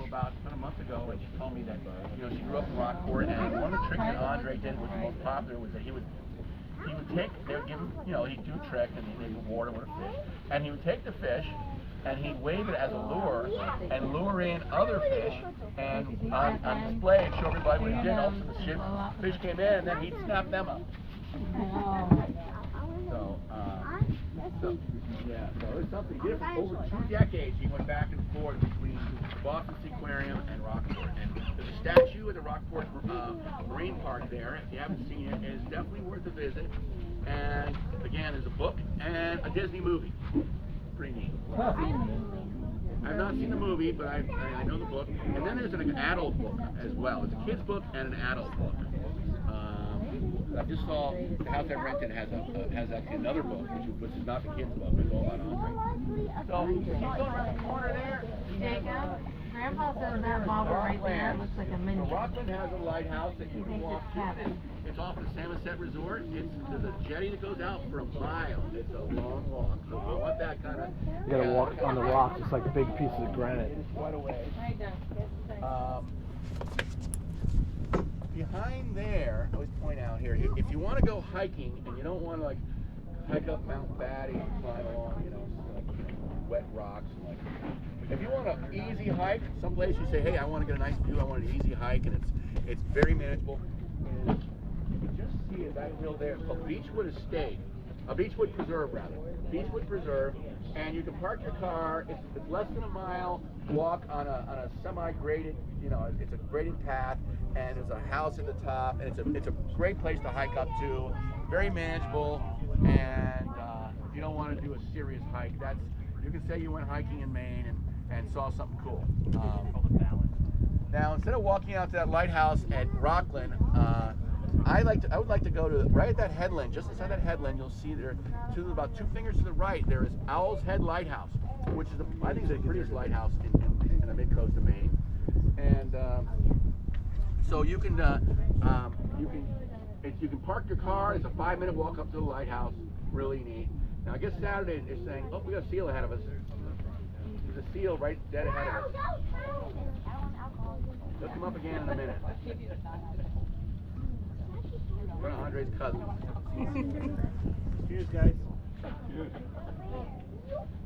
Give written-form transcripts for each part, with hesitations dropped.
about a month ago, and she told me that she grew up in Rockport, and one of the tricks that Andre did, which was most popular, was that he would take, they would give him, he'd do a trick, and they would reward him with a fish, and he would take the fish, and he'd wave it as a lure, and lure in other fish, and on display, and show everybody what he did. All of a sudden the fish came in, and then he'd snap them up. So it's something. He did it for over 2 decades. He went back and forth between the Boston Seaquarium and Rockport. And there's a statue at the Rockport Marine Park there. If you haven't seen it, it's definitely worth a visit. And again, there's a book and a Disney movie. Pretty neat. I've not seen the movie, but I know the book. And then there's an adult book as well. It's a kid's book and an adult book. I just saw the house I rented has actually another book, which is not the kids' book. It's all about Andre. So keep going around the corner there. Jacob, Grandpa says that bobber right there looks like a mini. Rockland has a lighthouse that you can walk to. It's off the Samoset Resort. There's a jetty that goes out for a mile. It's a long walk. So if you want that kind of... You gotta walk on the rocks. It's like big pieces of granite. It's quite a way. Behind there, I always point out here, if you want to go hiking and you don't want to hike up Mount Batty and climb along, wet rocks, if you want an easy hike, someplace you say, hey, I want to get a nice view, I want an easy hike, and it's very manageable. And you can just see it, that hill there. It's called Beechwood Estate, Beechwood Preserve rather. Beechwood Preserve, and you can park your car. It's less than a mile walk on a semi-graded, it's a graded path, and there's a house at the top, and it's a great place to hike up to. Very manageable, and if you don't want to do a serious hike, you can say you went hiking in Maine and saw something cool. Now, instead of walking out to that lighthouse at Rockland, I would like to go to right at that headland. Just inside that headland, you'll see there, about 2 fingers to the right, there is Owl's Head Lighthouse, which is I think is the prettiest lighthouse in the mid-coast of Maine. And so you can park your car. It's a 5-minute walk up to the lighthouse. Really neat. Now I guess Saturday is saying, oh, we got a seal ahead of us. There's a seal right dead ahead of us. He'll come up again in a minute. One of Andre's cousins. Cheers, guys. Cheers.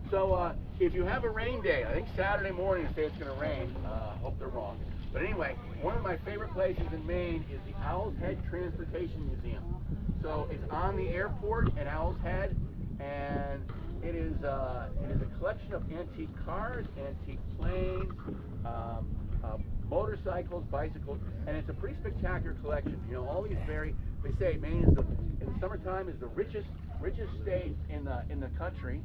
So if you have a rain day, I think Saturday morning they say it's going to rain. Hope they're wrong. But anyway, one of my favorite places in Maine is the Owl's Head Transportation Museum. So it's on the airport at Owl's Head, and it is a collection of antique cars, antique planes, motorcycles, bicycles, and it's a pretty spectacular collection. All these they say Maine is in the summertime is the richest state in the country.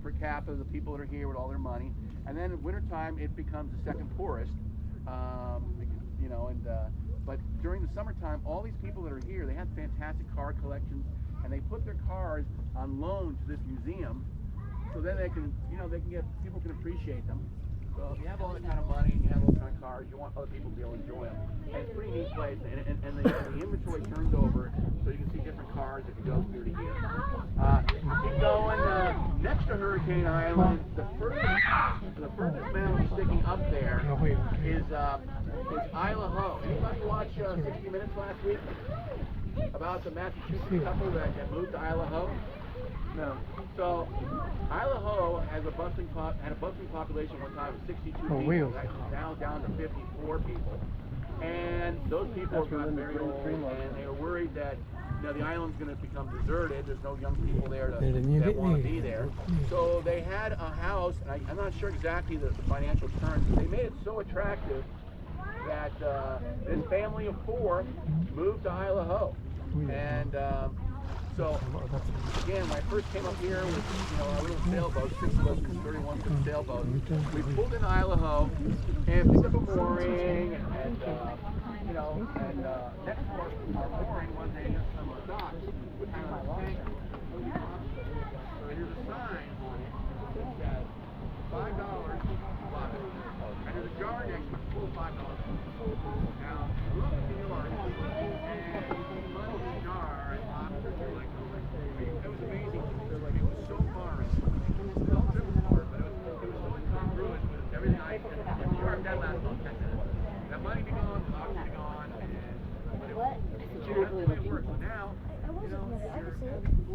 Per capita, the people that are here with all their money, and then in wintertime it becomes the second poorest. But during the summertime, all these people that are here, they have fantastic car collections, and they put their cars on loan to this museum, so then they can people can appreciate them. So if you have all that kind of money and you have all kind of cars, you want other people to be able to enjoy them. And it's a pretty neat place, and the inventory turns over, so you can see different cars if you go through to here. Keep going. Next to Hurricane Island, the furthest mountain sticking up there is Isle Ho. Anybody watch 60 Minutes last week about the Massachusetts couple that moved to Isle Ho? No. So Isle Ho had a bustling population one time of 62 people. That's now down to 54 people. And those people have gotten very old, and they were worried that the island's going to become deserted. There's no young people there that want to be there. So they had a house, and I'm not sure exactly the financial terms, but they made it so attractive that this family of 4 moved to Isle Ho. And so, again, when I first came up here with our little sailboat, 6 of us, 31-foot sailboat, we pulled in Isle Ho and picked up a mooring, and next to our mooring was a dock with kind of a tanker. So here's a sign on it that says $5 lobster. And there's a jar next to it full of $5. Now, look at the yard, and you can muddle the jar and lobster. It was amazing. It was so foreign. It was still but it was so incongruous with everything I did. The jar dead last month. money be gone, the box be gone, and What? that's the way it works. So now, you know,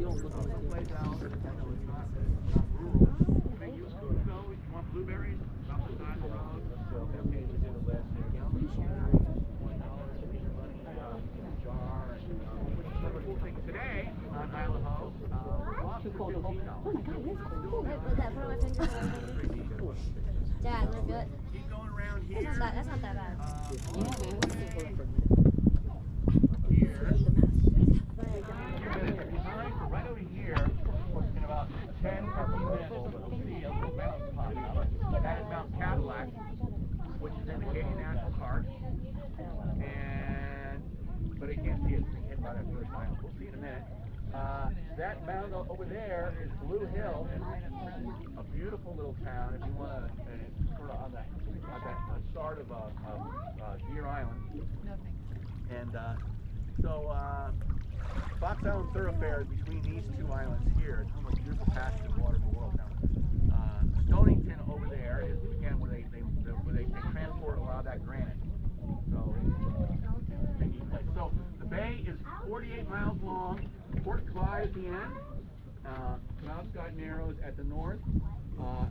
you're someplace else, you know, it's not rural. I mean, you go, if you want blueberries, stop the side of the road. Okay, we did the last thing. $20, leave your money in a jar. And the cool thing today on Isle of Ho, lobster $15. Oh my god, this is cool. Was that put on my finger? Dad, let's do it. Keep going around here. That's not that bad. Here. Right over here, in about 10, 15 minutes, we'll see a little mountain popping up. That is Mount Cadillac, which is in the Canadian National Park. But you can't see it. It's been hit by that first island. We'll see in a minute. That mountain over there is Blue Hill, a beautiful little town. If you want to, it's sort of on the start of Deer Island. And so Fox Island Thoroughfare is between these two islands here. It's almost beautiful patch of water in the world now. Stonington over there is again where they transport a lot of that granite. So it's a neat place. So the bay is 48 miles long. Port Clyde at the end. Penobscot Narrows at the north.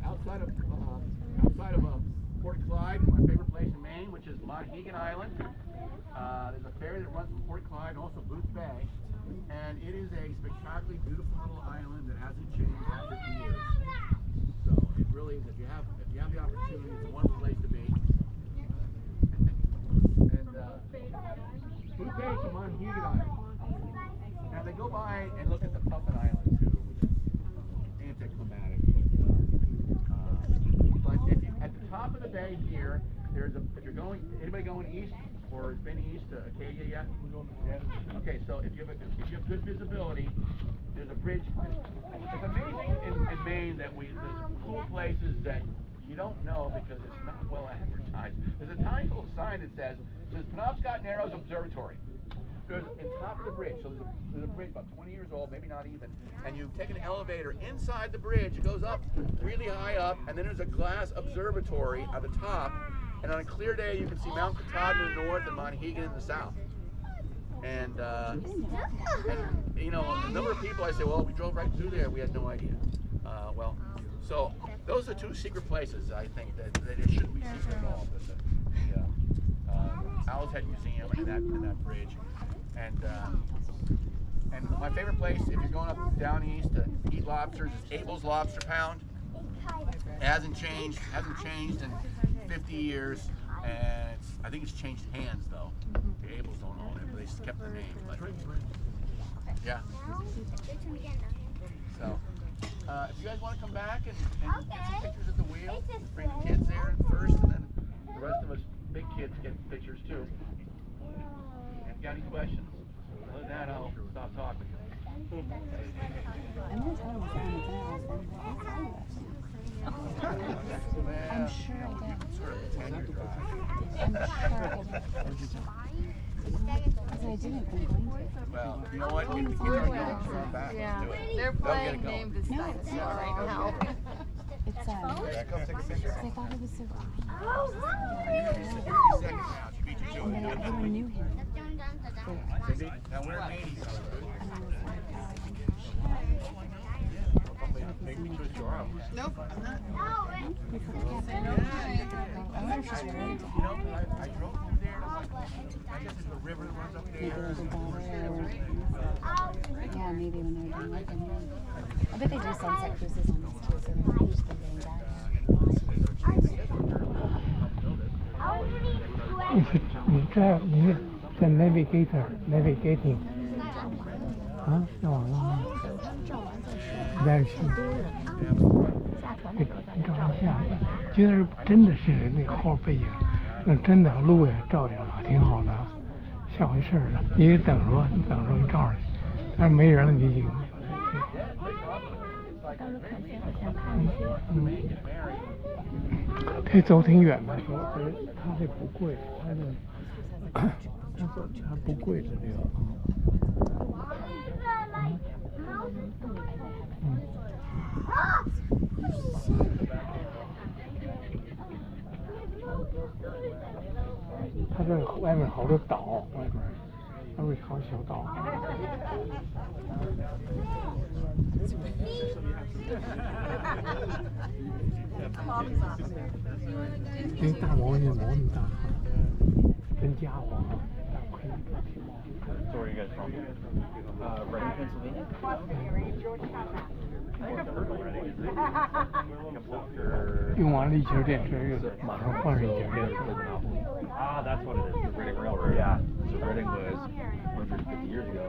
Outside of Port Clyde, my favorite place in Maine, which is Monhegan Island. There's a ferry that runs from Port Clyde and also Booth Bay, and it is a spectacularly beautiful little island that hasn't changed in 50 years. So it really is. If you have the opportunity, it's a wonderful place to be. And Booth Bay to Monhegan Island. Now they go by and look at the Puffin Island too, which is anticlimactic. But at the top of the bay here, if you're going, anybody going east or has been east to Acadia yet? Okay, so if you have good visibility, there's a bridge. It's amazing in Maine that there's cool places that you don't know because it's not well advertised. There's a tiny little sign that says Penobscot Narrows Observatory. There's in top of the bridge, so there's a bridge about 20 years old, maybe not even, and you take an elevator inside the bridge, it goes up really high up, and then there's a glass observatory at the top, and on a clear day you can see Mount Katahdin in the north and Monhegan in the south. And you know, a number of people I say, well, we drove right through there, we had no idea. So those are two secret places I think that it shouldn't be secret at all. The Owl's Head Museum and that bridge. And my favorite place, if you're going up down east to eat lobsters, is Abel's Lobster Pound. It hasn't changed in 50 years, and I think it's changed hands though. The Abel's don't own it, but they kept the name. But yeah. So if you guys want to come back and get some pictures at the wheel, bring the kids there first, and then the rest of us big kids get pictures too. And got any questions? Other than that, I'll stop talking. I'm going to tell him I'm sure I did. Sort of pretend you're dry. I'm sure I didn't. Well, you know what? Get the kids on your back. Yeah, Let's do it. they're They'll get playing it going. Name This Dinosaur right now. It's Yeah, come take a picture. I thought it was so You're 30 seconds now. She beat you to and then it. everyone knew him. Cindy, now we're in Maine. Make me twist your arm. Nope, I'm not. I wonder if she's related to You know, I drove through there. I guess there's a river that runs up maybe there. there's a daughter or yeah, maybe when they're done with them. I bet they do sunset cruises on this too, so they're just getting back.你在 navigating 啊，上网了吗？在去，你照一下，觉得真的是那个后背影，那真的路也照应了，挺好的，像回事儿了。你得等着，你照上去，但是没人了你就。可以走挺远的，它这不贵，它这还不贵的这个。它这外面好多岛，外面还有好小岛。那大毛那毛那么大，真家伙啊！大亏挺毛。So where are you guys from? Reading, Pennsylvania. I think I've heard of Reading. After 用完了一节电池，马上换上一节电池。Ah, that's what it is. The Reading Railroad. Yeah. So Reading was 150 years ago.